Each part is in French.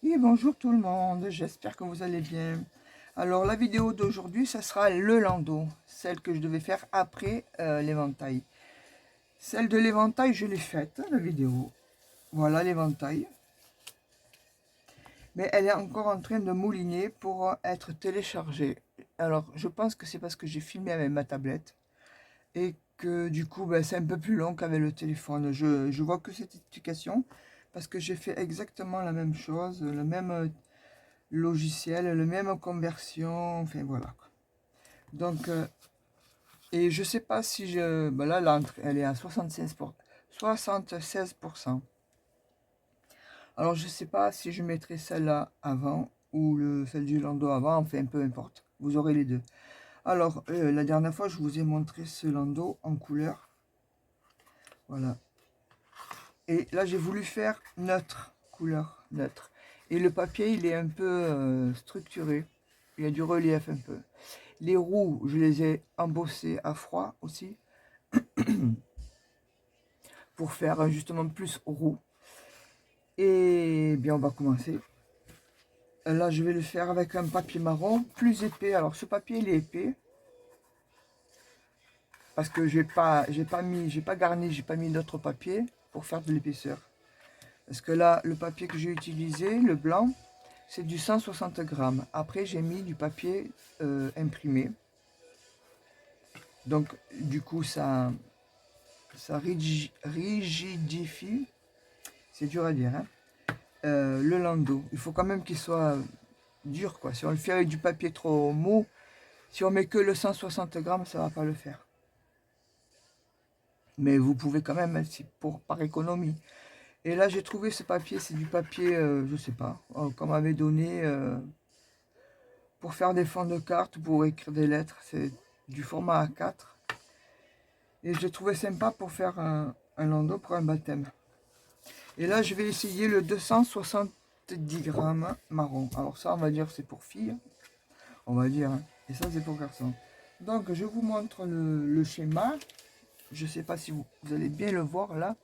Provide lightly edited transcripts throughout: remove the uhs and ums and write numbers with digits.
Et bonjour tout le monde, j'espère que vous allez bien. Alors la vidéo d'aujourd'hui, ça sera le landau, celle que je devais faire après l'éventail. Celle de l'éventail, je l'ai faite, la vidéo. Voilà l'éventail. Mais elle est encore en train de mouliner pour être téléchargée. Alors je pense que c'est parce que j'ai filmé avec ma tablette. Et que du coup, ben, c'est un peu plus long qu'avec le téléphone. Je vois que cette explication parce que j'ai fait exactement la même chose, le même logiciel, le même conversion, enfin voilà. Donc, et je sais pas si je... Ben là, l'entrée, elle est à 76%. Alors, je sais pas si je mettrai celle-là avant ou celle du landau avant, enfin, peu importe. Vous aurez les deux. Alors, la dernière fois, je vous ai montré ce landau en couleur. Voilà. Et là, j'ai voulu faire neutre, couleur neutre. Et le papier, il est un peu structuré. Il y a du relief un peu. Les roues, je les ai embossées à froid aussi. Pour faire justement plus roue. Et bien, on va commencer. Là, je vais le faire avec un papier marron plus épais. Alors, ce papier, il est épais. Parce que j'ai pas garni, j'ai pas mis d'autre papier pour faire de l'épaisseur. Parce que là, le papier que j'ai utilisé, le blanc, c'est du 160 grammes. Après, j'ai mis du papier imprimé. Donc, du coup, ça rigidifie. C'est dur à dire, hein. Le landau. Il faut quand même qu'il soit dur, quoi. Si on le fait avec du papier trop mou, si on met que le 160 grammes, ça va pas le faire. Mais vous pouvez quand même, par économie. Et là, j'ai trouvé ce papier, c'est du papier, je sais pas, qu'on m'avait donné pour faire des fonds de cartes, pour écrire des lettres. C'est du format A4. Et je l'ai trouvé sympa pour faire un landau pour un baptême. Et là, je vais essayer le 270 grammes marron. Alors ça, on va dire, c'est pour filles. On va dire, hein. Et ça, c'est pour garçon. Donc, je vous montre le schéma. Je ne sais pas si vous allez bien le voir là.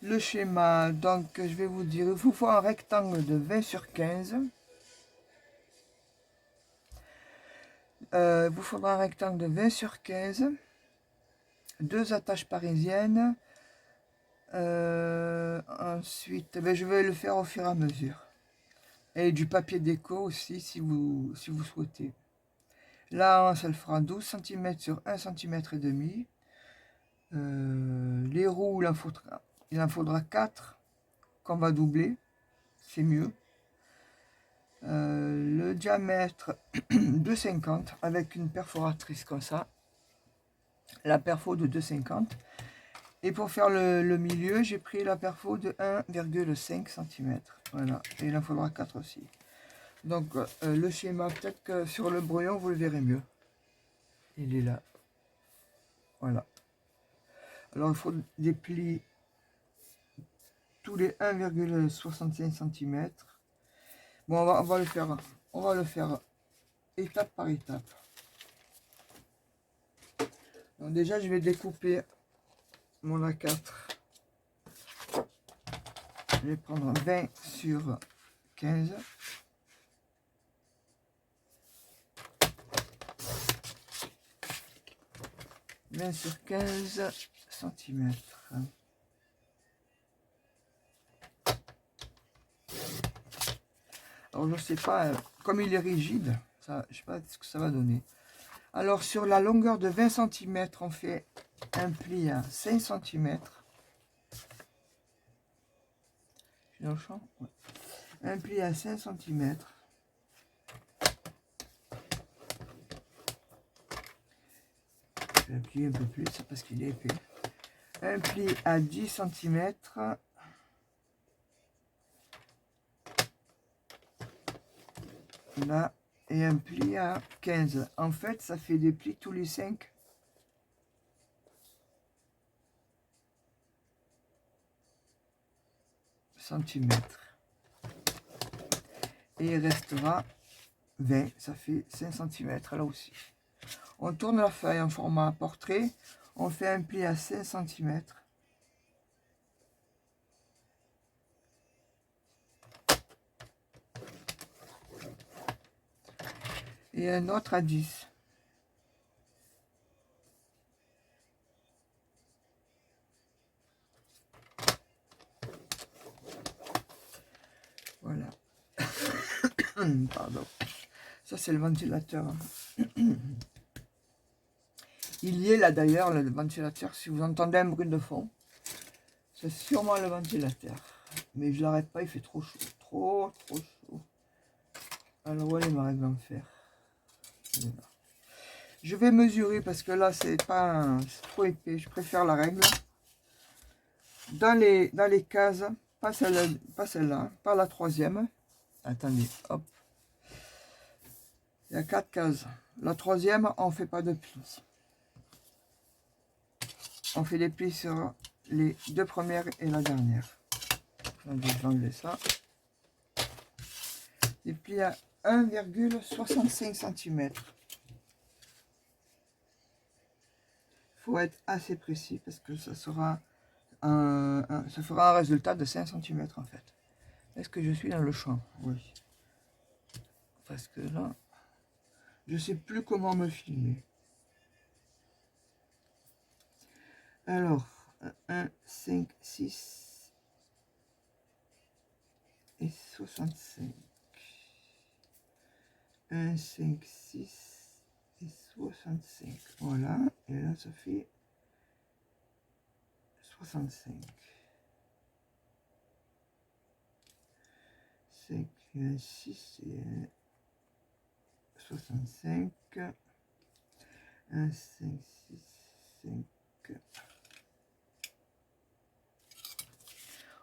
Le schéma, donc, je vais vous dire, il vous faut un rectangle de 20 sur 15. Il vous faudra un rectangle de 20 sur 15. Deux attaches parisiennes. Ensuite, je vais le faire au fur et à mesure. Et du papier déco aussi, si vous souhaitez. Là, ça le fera 12 cm sur 1 cm et demi. Les roues, il en faudra 4 qu'on va doubler. C'est mieux. Le diamètre 2,50 avec une perforatrice comme ça. La perfo de 2,50. Et pour faire le milieu, j'ai pris la perfo de 1,5 cm. Voilà. Et il en faudra 4 aussi. Donc le schéma, peut-être que sur le brouillon, vous le verrez mieux. Il est là. Voilà. Alors il faut des plis tous les 1,65 cm. Bon, on va le faire étape par étape. Donc déjà, je vais découper mon A4. Je vais prendre 20 sur 15. Sur 15 cm. Alors je sais pas, comme il est rigide, ça, je sais pas ce que ça va donner. Alors sur la longueur de 20 cm, on fait un pli à 5 cm. Je suis dans le champ, ouais. Un pli à 5 cm. Je vais appuyer un peu plus parce qu'il est épais. Un pli à 10 cm. Là, et un pli à 15. En fait, ça fait des plis tous les 5 cm. Et il restera 20, ça fait 5 cm là aussi. On tourne la feuille en format portrait, on fait un pli à 5 cm. et un autre à 10. Voilà. Pardon. Ça, c'est le ventilateur. Il y est là d'ailleurs, le ventilateur. Si vous entendez un bruit de fond, c'est sûrement le ventilateur. Mais je l'arrête pas, il fait trop chaud. Trop chaud. Alors, voilà ma règle en fer. Voilà. Je vais mesurer parce que là, c'est pas c'est trop épais. Je préfère la règle. Dans les cases, pas celle-là, pas la troisième. Attendez, hop. Il y a 4 cases. La troisième, on fait pas de plis. On fait des plis sur les 2 premières et la dernière. Je vais enlever ça. Des plis à 1,65 cm. Il faut être assez précis parce que ça sera ça fera un résultat de 5 cm en fait. Est-ce que je suis dans le champ? Oui. Parce que là, je sais plus comment me filmer. Alors, 1, 5, 6 et 65. 1, 5, 6 et 65. Voilà. Et là, ça fait 65. 5, 6 et 65. 1, 5, 6, 5.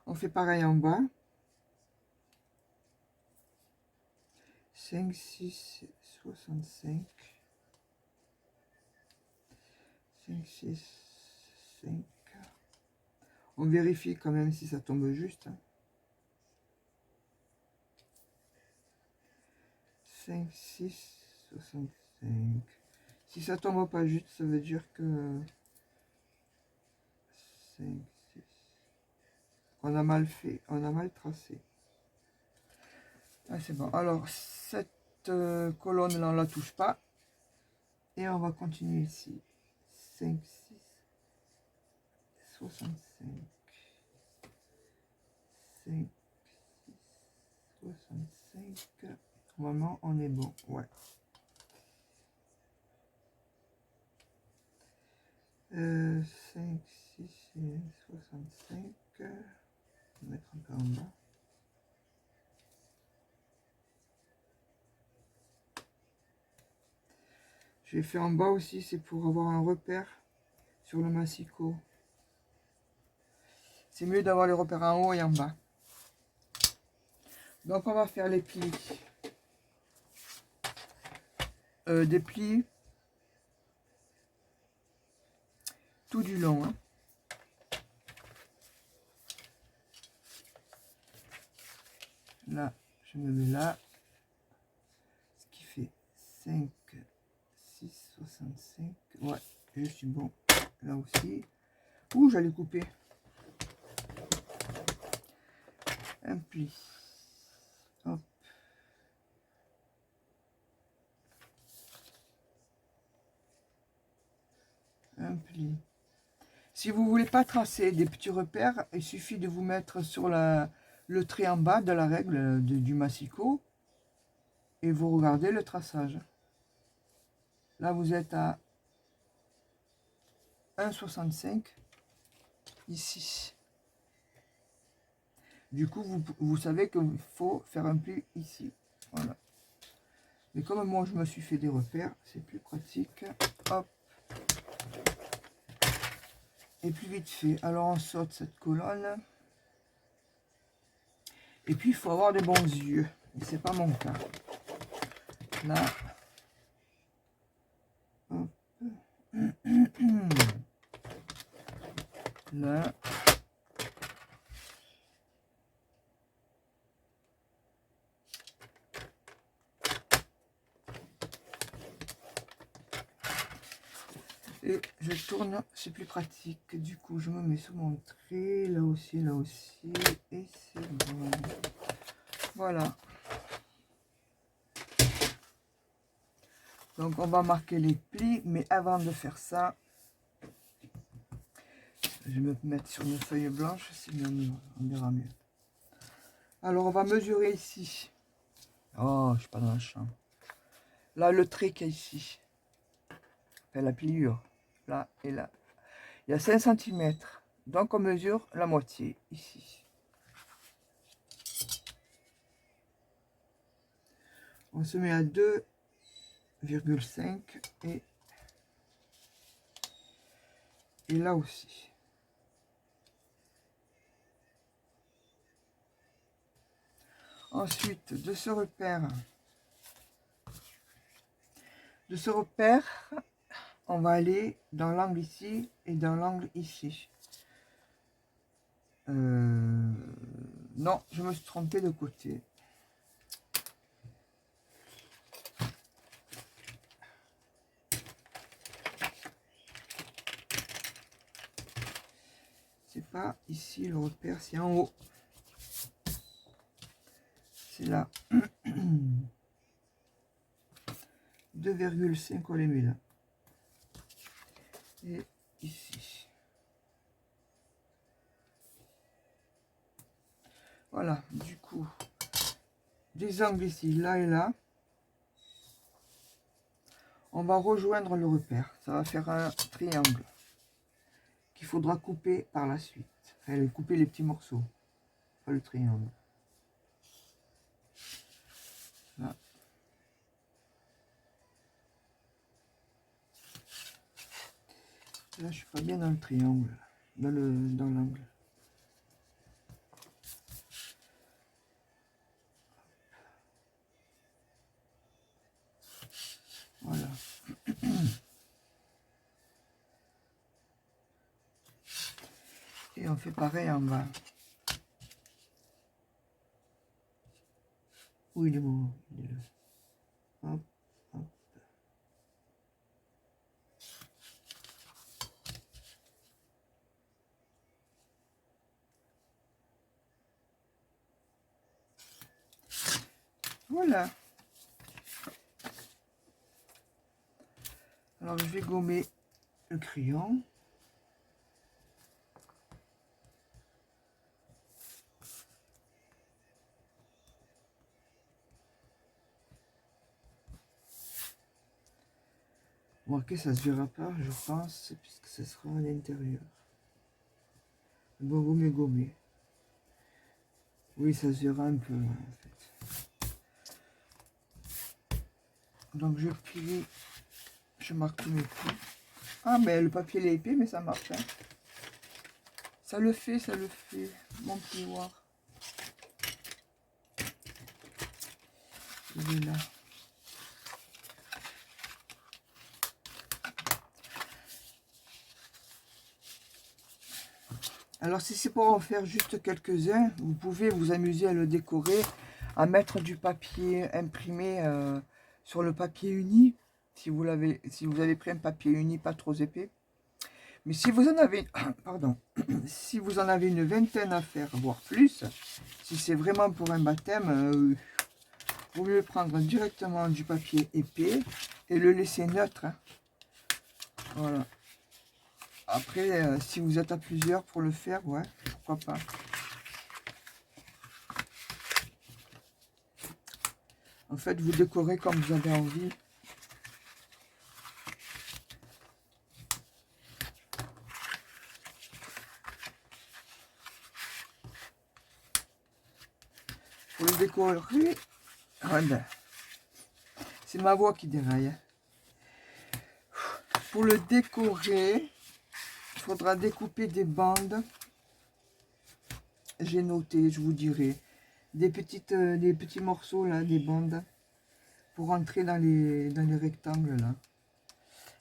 On fait pareil en bas. 5, 6, 65. 5, 6, 5. On vérifie quand même si ça tombe juste. 5, 6, 65. Si ça tombe pas juste, ça veut dire que 5, 6. On a mal fait, on a mal tracé. Ah, c'est bon. Alors, cette colonne-là, on la touche pas. Et on va continuer ici. 5, 6, 65. 5, 6, 65. Normalement, on est bon. Ouais. 5, 6 et 65. On va mettre un peu en bas. J'ai fait en bas aussi, c'est pour avoir un repère sur le massicot. C'est mieux d'avoir les repères en haut et en bas. Donc on va faire les plis. Des plis tout du long. Hein. Là, je me mets là. Ce qui fait 5, 6, 65. Ouais, je suis bon. Là aussi. Ouh, j'allais couper. Un pli. Hop. Un pli. Si vous voulez pas tracer des petits repères, il suffit de vous mettre sur le trait en bas de la règle du massicot et vous regardez le traçage. Là, vous êtes à 1,65 ici. Du coup, vous savez qu'il faut faire un pli ici. Voilà. Mais comme moi, je me suis fait des repères, c'est plus pratique. Hop. Et plus vite fait. Alors, on saute cette colonne. Et puis, il faut avoir des bons yeux. Et c'est pas mon cas. Là. Hop. Là. Et je tourne, c'est plus pratique. Du coup, je me mets sur mon trait, là aussi, et c'est bon. Voilà. Donc on va marquer les plis, mais avant de faire ça, je vais me mettre sur une feuille blanche, sinon on verra mieux. Alors on va mesurer ici. Oh, je suis pas dans la chambre. Là, le trait qui est ici. Enfin, la pliure. Là et là. Il y a 5 cm. Donc on mesure la moitié ici. On se met à 2,5 et là aussi. Ensuite, de ce repère, on va aller dans l'angle ici et dans l'angle ici. Non, je me suis trompé de côté. C'est pas ici le repère, c'est en haut. C'est là. 2,5 on les met là. Et ici. Voilà, du coup, des angles ici, là et là. On va rejoindre le repère. Ça va faire un triangle qu'il faudra couper par la suite. Enfin, couper les petits morceaux, pas le triangle. Là. Là, je suis pas bien dans le triangle, dans l'angle. Voilà. Et on fait pareil en bas. Où il est bon, il est là. Hop, hop. Voilà. Alors je vais gommer le crayon. Remarquez, ça se verra pas, je pense, puisque ce sera à l'intérieur. Bon, vaut mieux gommer. Oui, ça se verra un peu, en fait. Donc je plie, je marque tous mes plis. Ah, mais le papier il est épais, mais ça marche. Hein. Ça le fait, mon plioir. Il est là. Alors si c'est pour en faire juste quelques-uns, vous pouvez vous amuser à le décorer, à mettre du papier imprimé sur le papier uni, si vous avez pris un papier uni pas trop épais. Mais si vous en avez, pardon, si vous en avez une vingtaine à faire, voire plus, si c'est vraiment pour un baptême, vous mieux prendre directement du papier épais et le laisser neutre. Hein. Voilà. Après, si vous êtes à plusieurs pour le faire, ouais, pourquoi pas. En fait, vous décorez comme vous avez envie. Pour le décorer, voilà. C'est ma voix qui déraille. Pour le décorer, il faudra découper des bandes. J'ai noté, je vous dirai. Des petits morceaux là, des bandes. Pour entrer dans les rectangles là.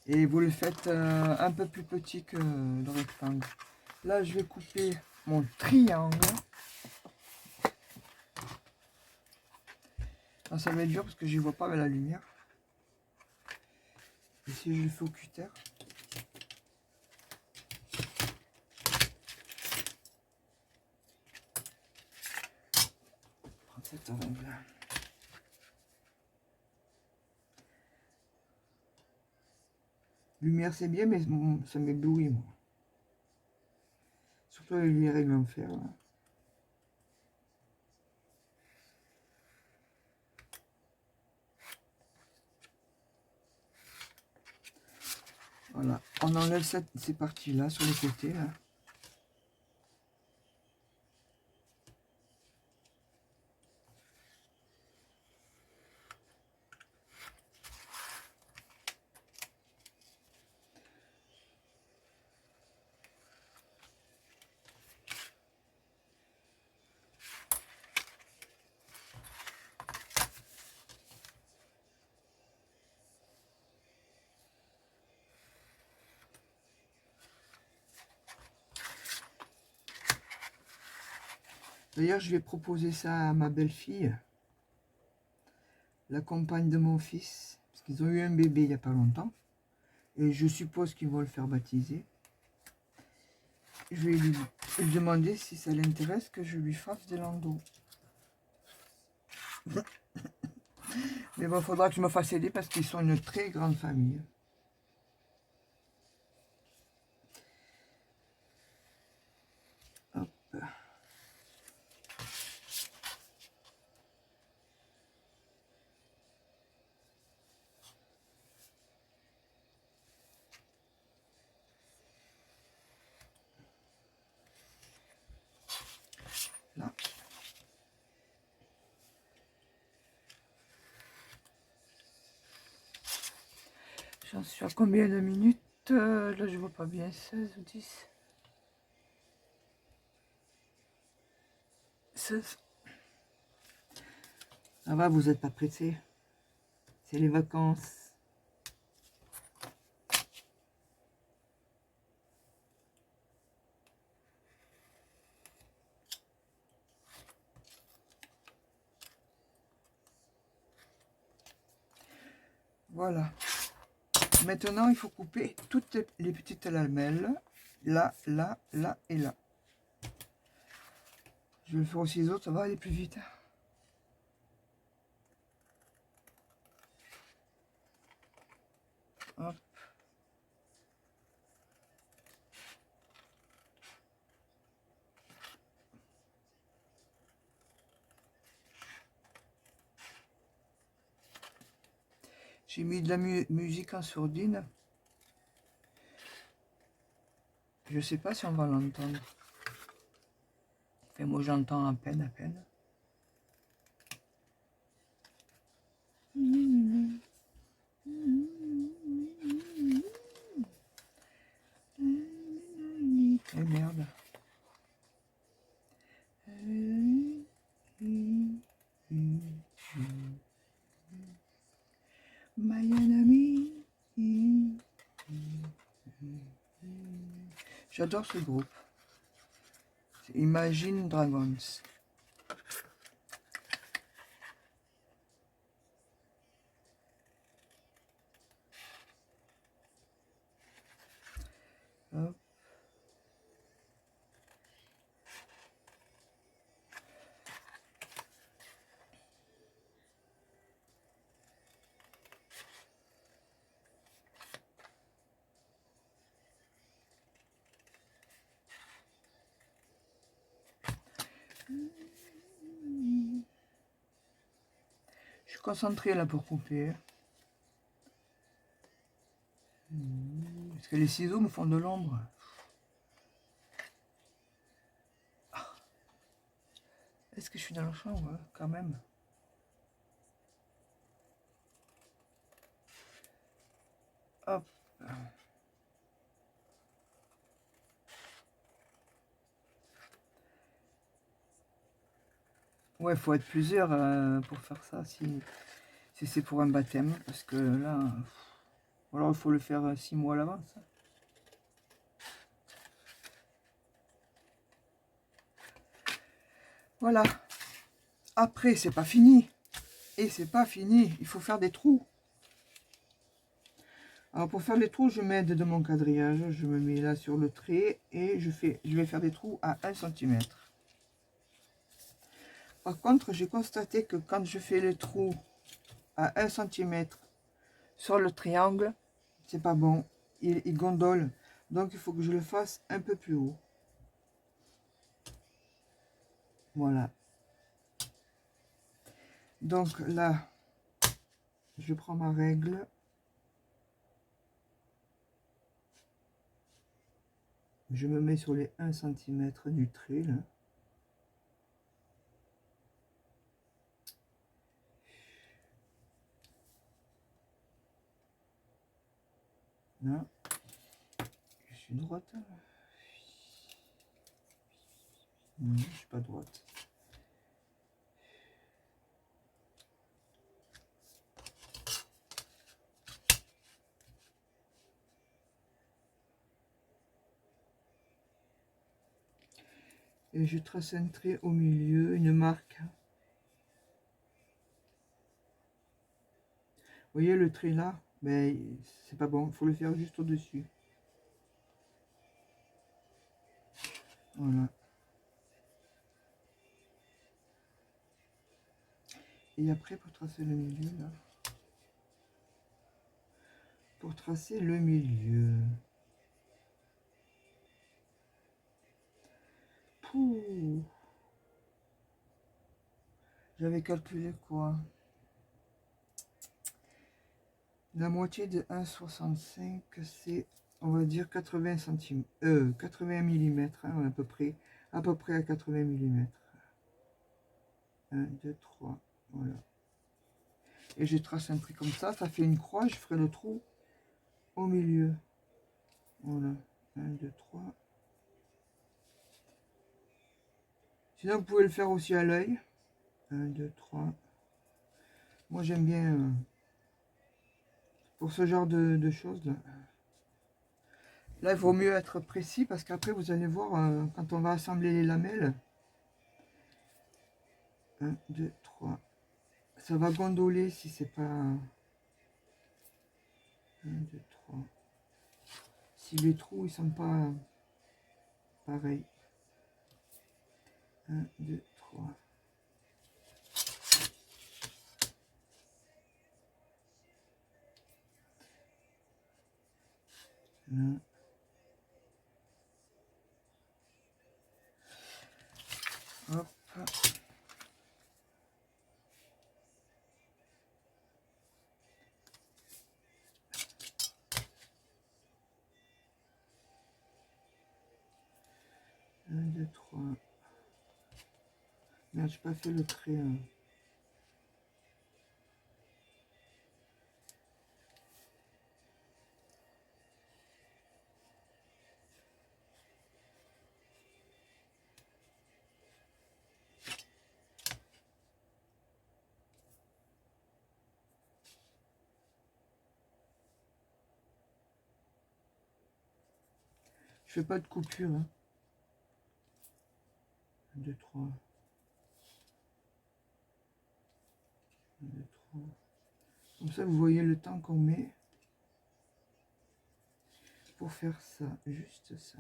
Et vous le faites un peu plus petit que le rectangle. Là, je vais couper mon triangle. Ah, ça va être dur parce que je ne vois pas avec la lumière. Et si je le fais au cutter. Prends cette orange là. Lumière c'est bien, mais ça m'éblouit moi. Surtout les lumières en fer. Là. Voilà, on enlève ces parties-là sur les côtés. Là. D'ailleurs, je vais proposer ça à ma belle-fille, la compagne de mon fils, parce qu'ils ont eu un bébé il n'y a pas longtemps. Et je suppose qu'ils vont le faire baptiser. Je vais lui demander si ça l'intéresse que je lui fasse des landaux. Mais bon, il faudra que je me fasse aider parce qu'ils sont une très grande famille. Hop. Là. J'en suis à combien de minutes? Là, je vois pas bien, 16 ou 10. 16. Ça va, vous n'êtes pas pressés. C'est les vacances. Voilà. Maintenant, il faut couper toutes les petites lamelles. Là, là, là et là. Je vais le faire au ciseau, ça va aller plus vite. Hop. J'ai mis de la musique en sourdine. Je sais pas si on va l'entendre. Et moi j'entends à peine, à peine. Eh merde. Mayanami. J'adore ce groupe. Imagine Dragons. Hop. Je suis concentré là pour couper. Parce que les ciseaux me font de l'ombre. Est-ce que je suis dans le champ? Ouais, quand même. Hop. Ouais, faut être plusieurs pour faire ça si c'est pour un baptême. Parce que là, alors il faut le faire 6 mois à l'avance. Voilà. Après, c'est pas fini. Et c'est pas fini. Il faut faire des trous. Alors pour faire les trous, je m'aide de mon quadrillage. Je me mets là sur le trait et je vais faire des trous à 1 cm. Par contre, j'ai constaté que quand je fais les trous à 1 cm sur le triangle, c'est pas bon. il gondole. Donc il faut que je le fasse un peu plus haut. Voilà. Donc là, je prends ma règle. Je me mets sur les 1 cm du trait, là. Là. Je suis droite. Non, je suis pas droite. Et je trace un trait au milieu, une marque. Vous voyez le trait là? Mais c'est pas bon, il faut le faire juste au-dessus. Voilà. Et après, pour tracer le milieu, là. Pour tracer le milieu. Pouh. J'avais calculé quoi? La moitié de 1,65, c'est, on va dire, 80 centimes. 80 mm, hein, à peu près à 80 mm. 1, 2, 3, voilà. Et je trace un trait comme ça fait une croix, je ferai le trou au milieu. Voilà, 1, 2, 3. Sinon, vous pouvez le faire aussi à l'œil. 1, 2, 3. Moi, j'aime bien pour ce genre de choses là. Là, il vaut mieux être précis parce qu'après, vous allez voir, quand on va assembler les lamelles. 1, 2, 3. Ça va gondoler si c'est pas... 1, 2, 3. Si les trous, ils sont pas pareils. 1, 2, 3. Là. Hop. 1, 2, 3. Merde, j'ai pas fait le trait. Je fais pas de coupure. 1, 2, 3. 1, 2, 3. Comme ça, vous voyez le temps qu'on met pour faire ça. Juste ça.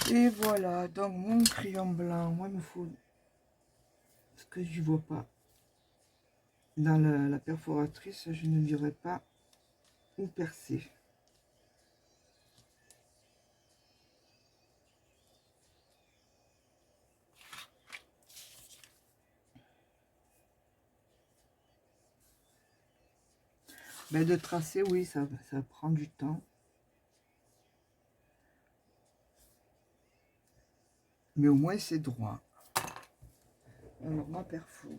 Et voilà, donc mon crayon blanc, moi il me faut ce que je vois pas dans la perforatrice, je ne dirais pas où percer. Ben de tracer, oui, ça prend du temps. Mais au moins c'est droit. Alors ma perfo.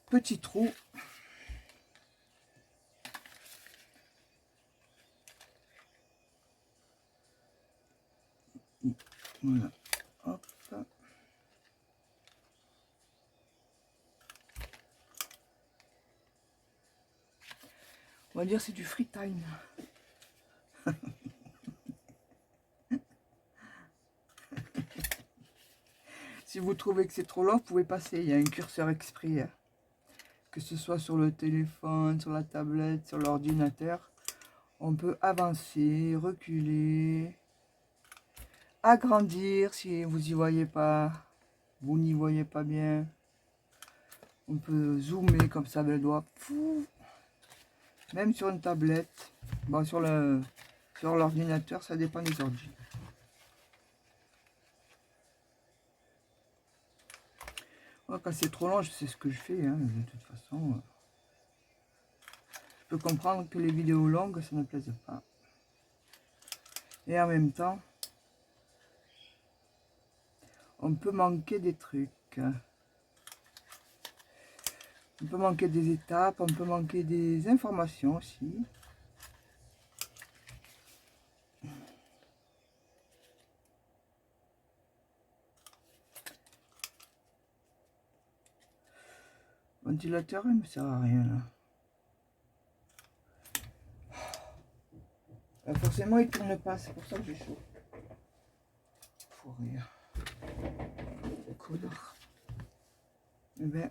Petit trou. Voilà. Hop. On va dire c'est du free time. Si vous trouvez que c'est trop long, vous pouvez passer. Il y a un curseur exprès. Hein. Que ce soit sur le téléphone, sur la tablette, sur l'ordinateur. On peut avancer, reculer, agrandir si vous n'y voyez pas. Vous n'y voyez pas bien. On peut zoomer comme ça avec le doigt. Même sur une tablette. Bon, sur l'ordinateur, ça dépend des ordi. Moi, quand c'est trop long, je sais ce que je fais. Hein, de toute façon, je peux comprendre que les vidéos longues, ça ne plaise pas. Et en même temps, on peut manquer des trucs. On peut manquer des étapes, on peut manquer des informations aussi. Le ventilateur, il ne me sert à rien là. Forcément, il ne tourne pas, c'est pour ça que j'ai chaud. Faut rire. Connard. Eh ben,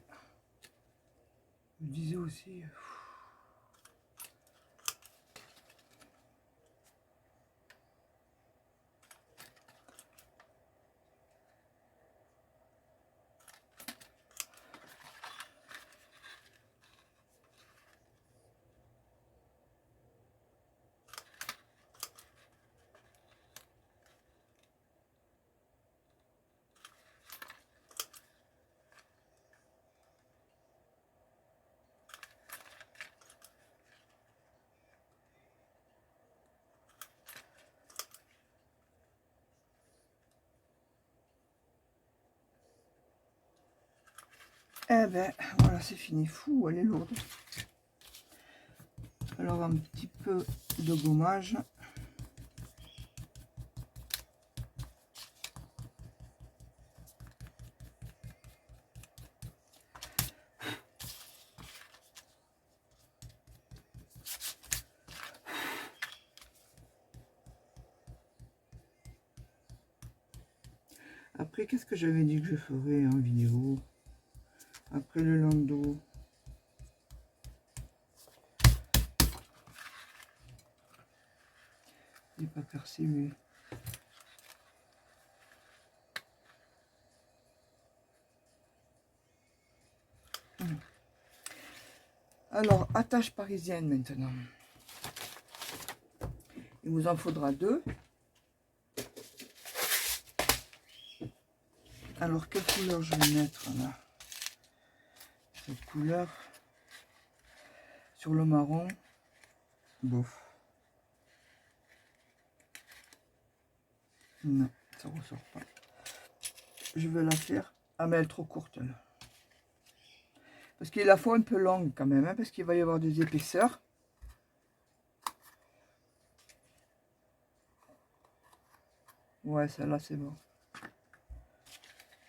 je disais aussi. Eh ben, voilà, c'est fini. Fou, elle est lourde. Alors, un petit peu de gommage. Après, qu'est-ce que j'avais dit que je ferais en vidéo? Après le landau. Il n'est pas percé, lui. Alors, attache parisienne maintenant. Il vous en faudra 2. Alors, quelle couleur je vais mettre là? Cette couleur sur le marron. Bof. Non, ça ressort pas. Je vais la faire. Ah, mais elle est trop courte là. Parce qu'il la faut un peu longue quand même, hein, parce qu'il va y avoir des épaisseurs. Ouais, celle-là c'est bon.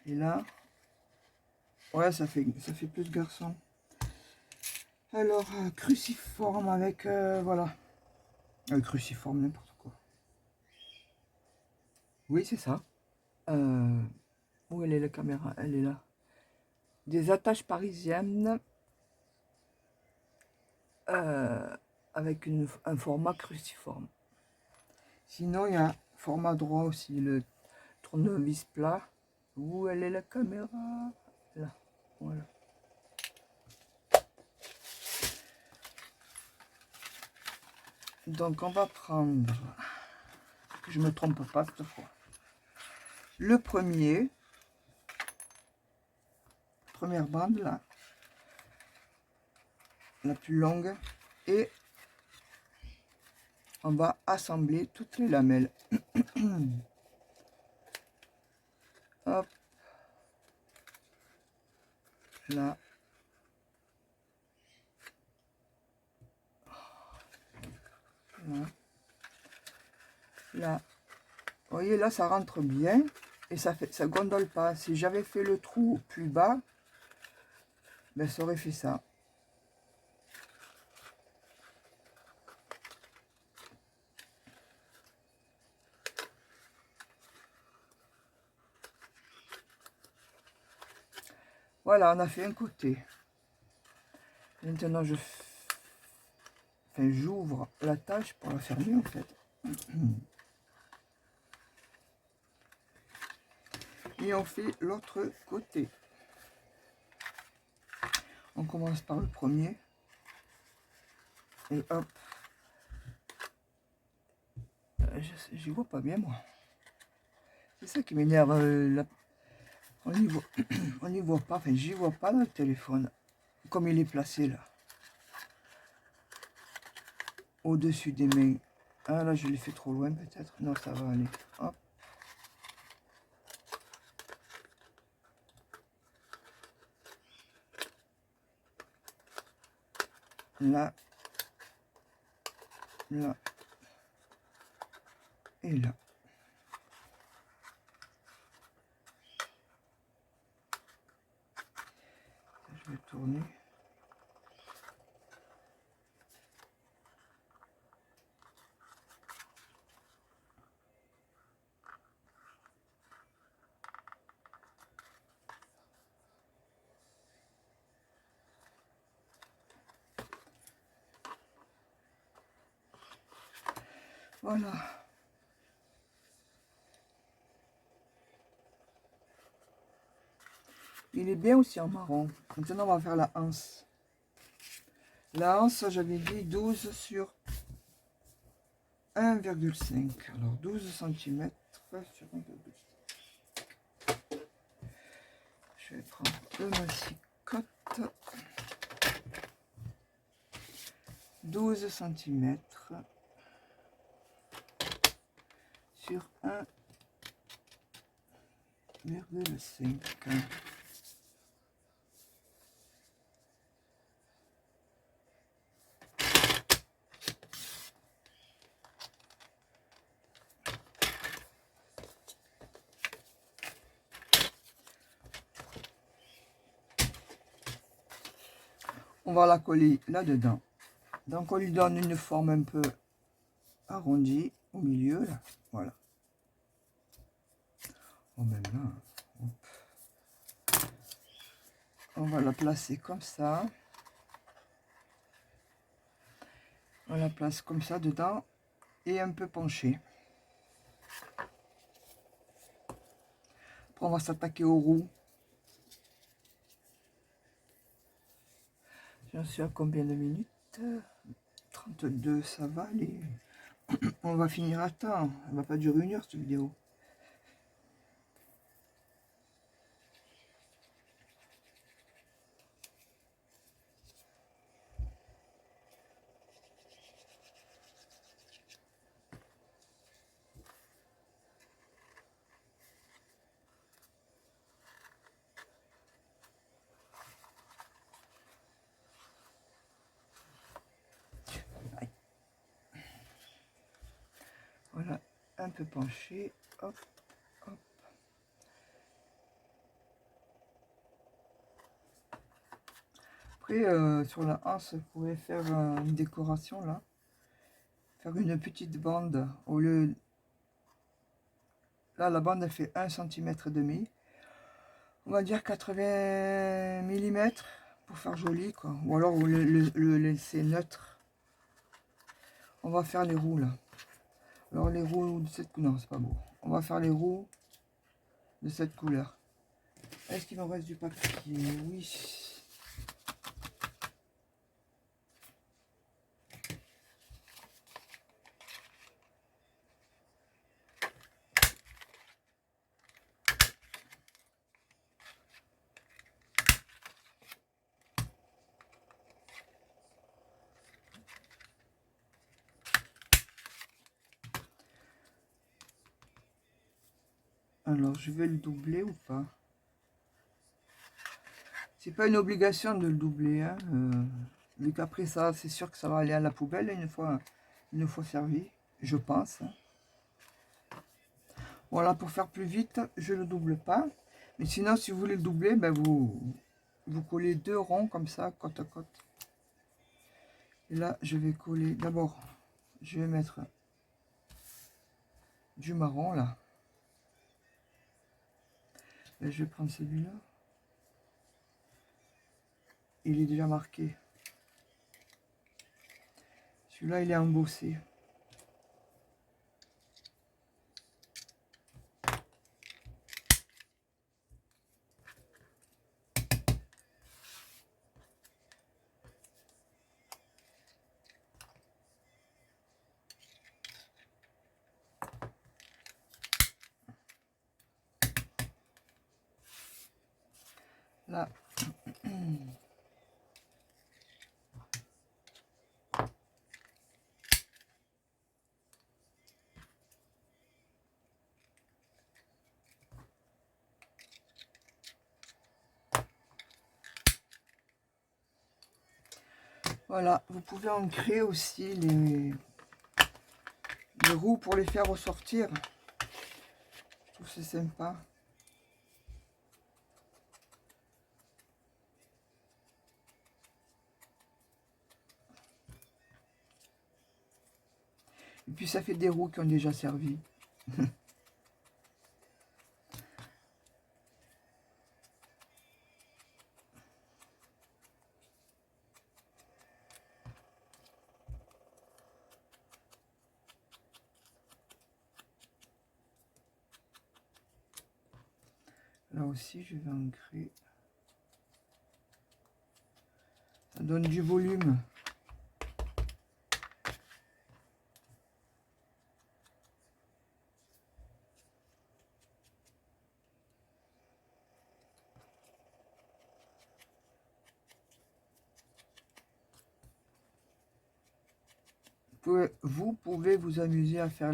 Et là, ouais, ça fait plus garçon. Alors, cruciforme avec, voilà. Cruciforme, n'importe quoi. Oui, c'est ça. Où elle est la caméra? Elle est là. Des attaches parisiennes avec un format cruciforme. Sinon, il y a format droit aussi, le tournevis plat. Où elle est la caméra? Là, voilà. Donc, on va prendre, que je me trompe pas cette fois, le premier, première bande là, la plus longue, et on va assembler toutes les lamelles. Hop, là. Là. Là. Vous voyez, là, ça rentre bien et ça gondole pas. Si j'avais fait le trou plus bas, ben, ça aurait fait ça. Voilà, on a fait un côté. Maintenant, j'ouvre la tâche pour la fermer en fait. Et on fait l'autre côté. On commence par le premier. Et hop. J'y vois pas bien moi. C'est ça qui m'énerve. On n'y voit pas. Enfin, j'y vois pas dans le téléphone. Comme il est placé là. Au-dessus des mains. Ah là, je l'ai fait trop loin peut-être. Non, ça va aller. Hop. Là. Là. Et là. Je vais tourner. Voilà. Il est bien aussi en marron. Maintenant, on va faire la anse. La anse, j'avais dit 12 sur 1,5. Alors, 12 cm sur 1,5. Je vais prendre le massicotte. 12 cm sur 1,5. On va la coller là-dedans. Donc on lui donne une forme un peu arrondie au milieu, là. Voilà. Bon, même là, hop. On va la placer comme ça. On la place comme ça dedans et un peu penchée. Après on va s'attaquer aux roues. J'en suis à combien de minutes? 32, ça va aller. On va finir à temps. Elle va pas durer 1 heure cette vidéo. Voilà, un peu penché. Hop, hop. Après, sur la hanse, vous pouvez faire une décoration là. Faire une petite bande au lieu. Là, la bande elle fait 1,5 cm. On va dire 80 mm pour faire joli quoi. Ou alors vous le laissez neutre. On va faire les roues là. Alors les roues de cette couleur, non, c'est pas beau. On va faire les roues de cette couleur. Est-ce qu'il me reste du papier? Oui. Alors je vais le doubler ou pas? C'est pas une obligation de le doubler, hein. Vu qu'après ça, c'est sûr que ça va aller à la poubelle une fois servi, je pense. Voilà, pour faire plus vite, je le double pas. Mais sinon, si vous voulez le doubler, ben vous collez 2 ronds comme ça, côte à côte. Et là, je vais coller. D'abord, je vais mettre du marron là. Et je vais prendre celui-là. il est déjà marqué. Celui-là, il est embossé. Là. Voilà, vous pouvez ancrer aussi les roues pour les faire ressortir. Je trouve que c'est sympa. Et puis ça fait des roues qui ont déjà servi. Là aussi, je vais ancrer. Ça donne du volume. Vous pouvez vous amuser à faire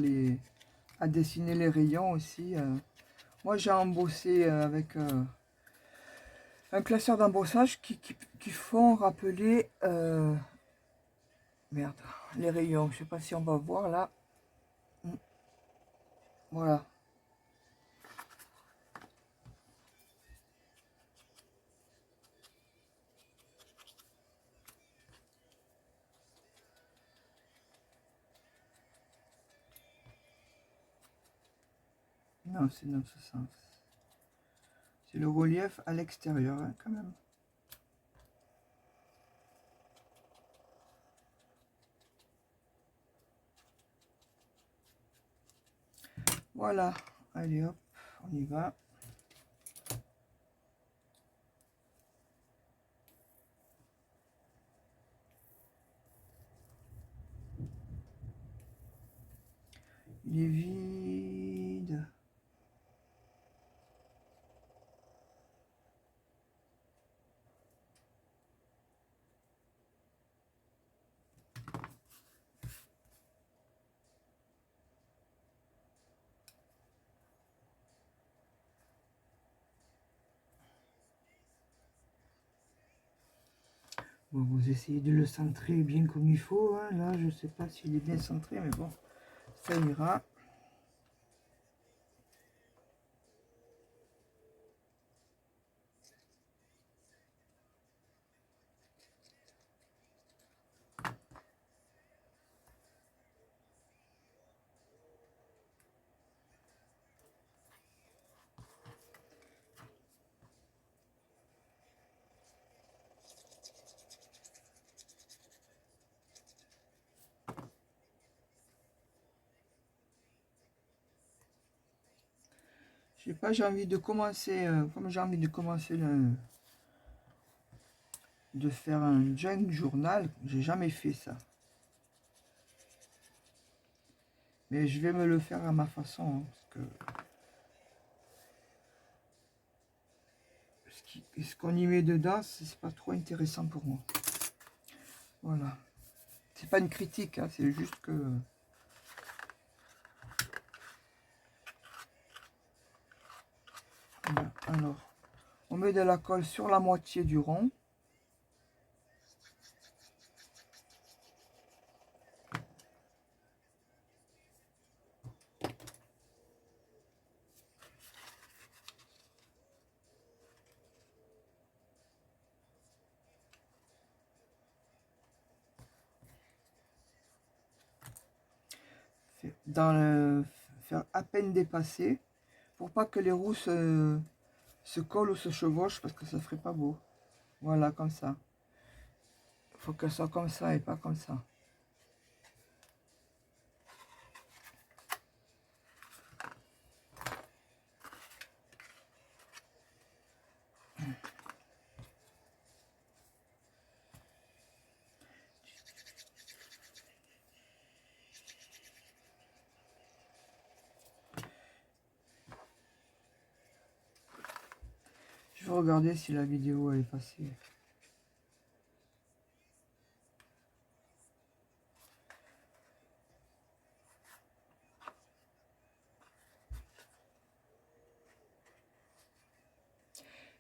à dessiner les rayons aussi. Moi, j'ai embossé avec un classeur d'embossage qui font rappeler merde, les rayons. Je sais pas si on va voir là. Voilà. Non, c'est dans ce sens. C'est le relief à l'extérieur, hein, quand même. Voilà. Allez hop, on y va. Il est vide. Bon, vous essayez de le centrer bien comme il faut. Hein. Là, je sais pas s'il est bien centré, mais bon, ça ira. Je sais pas, j'ai envie de commencer, comme j'ai envie de commencer de faire un junk journal, j'ai jamais fait ça. Mais je vais me le faire à ma façon, hein, parce que ce qu'on y met dedans, c'est pas trop intéressant pour moi. Voilà. C'est pas une critique, hein, c'est juste que... Voilà. Alors, on met de la colle sur la moitié du rond. Faire à peine dépasser pour pas que les roues se collent ou se chevauchent parce que ça ferait pas beau. Voilà, comme ça. faut qu'elle soit comme ça et pas comme ça. Je vais regarder si la vidéo elle est passée.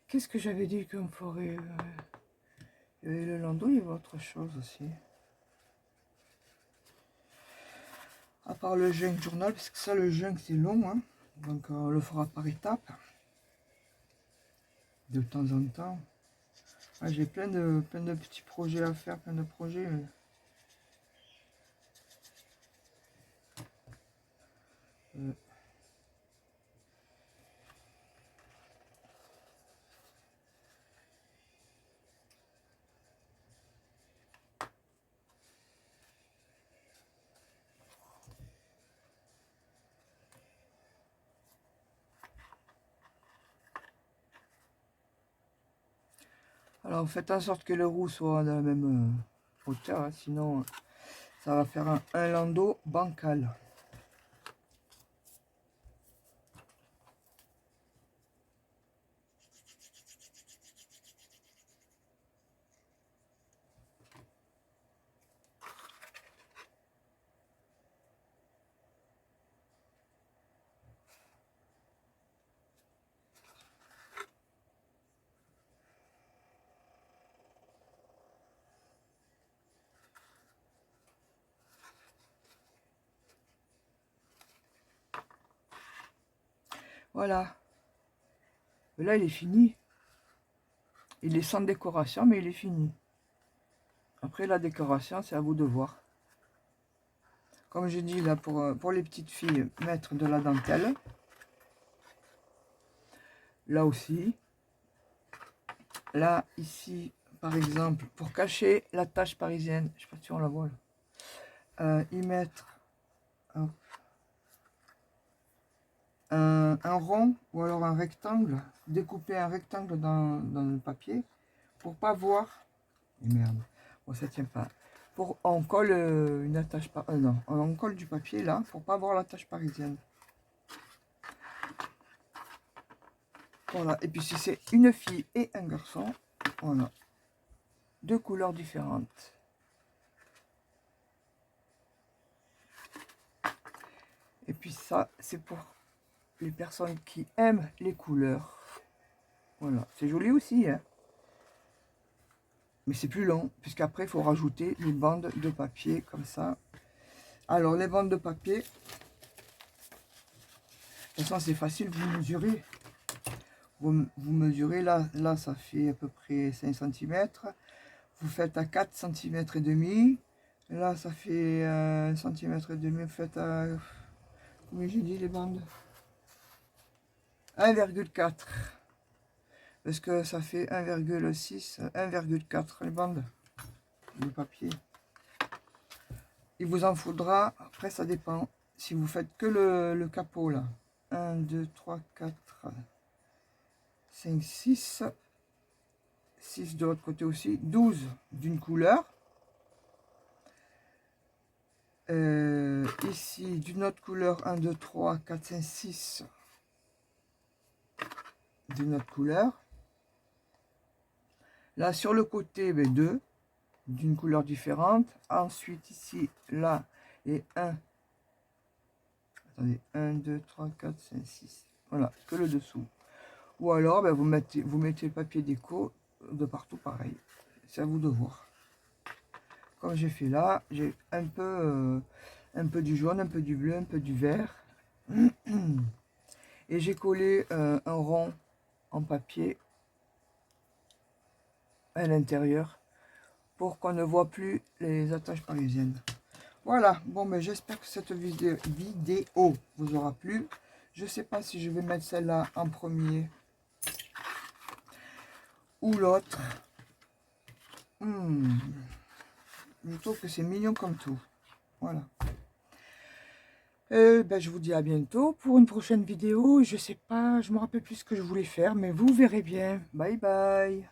Qu'est-ce que j'avais dit qu'on ferait il y avait le landau, il y avait autre chose aussi. À part le junk journal, parce que ça, le junk, c'est long, hein. Donc on le fera par étapes. De temps en temps. Ah, j'ai plein de petits projets à faire, plein de projets. Alors faites en sorte que le roux soit de la même hauteur, hein, sinon ça va faire un landau bancal. Voilà. Et là il est fini. Il est sans décoration, mais il est fini. Après la décoration, c'est à vous de voir. Comme j'ai dit là, pour les petites filles, mettre de la dentelle. Là aussi. Là, ici, par exemple, pour cacher la tache parisienne, je sais pas si on la voit là. Y mettre un rond ou alors un rectangle, découper un rectangle dans le papier pour pas voir. Et merde, bon ça tient pas. On colle une attache par non, on colle du papier là pour pas voir la tache parisienne. Voilà, et puis si c'est une fille et un garçon, voilà, deux couleurs différentes. Et puis ça, c'est pour les personnes qui aiment les couleurs. Voilà, c'est joli aussi, hein. Mais c'est plus long, puisqu'après, il faut rajouter les bandes de papier comme ça. Alors, les bandes de papier, de toute façon, c'est facile, vous mesurez. Vous mesurez, là, ça fait à peu près 5 cm. Vous faites à 4 cm et demi. Là, ça fait 1 cm et demi. Vous faites à... Combien j'ai dit les bandes? 1,4. Parce que ça fait 1,6, 1,4 les bandes de papier. Il vous en faudra, après ça dépend, si vous faites que le capot là. 1, 2, 3, 4, 5, 6. 6 de l'autre côté aussi. 12 d'une couleur. Ici, d'une autre couleur, 1, 2, 3, 4, 5, 6. D'une autre couleur. Là, sur le côté, 2. D'une couleur différente. Ensuite, ici, là, et 1. Attendez, 1, 2, 3, 4, 5, 6. Voilà, que le dessous. Ou alors, vous mettez le papier déco de partout pareil. C'est à vous de voir. Comme j'ai fait là, j'ai un peu du jaune, un peu du bleu, un peu du vert. Et j'ai collé un rond en papier à l'intérieur pour qu'on ne voit plus les attaches parisiennes. Voilà, bon, mais j'espère que cette vidéo vous aura plu. Je sais pas si je vais mettre celle-là en premier ou l'autre. Je trouve que c'est mignon comme tout. Voilà. Ben, je vous dis à bientôt pour une prochaine vidéo. Je sais pas, je me rappelle plus ce que je voulais faire, mais vous verrez bien. Bye bye.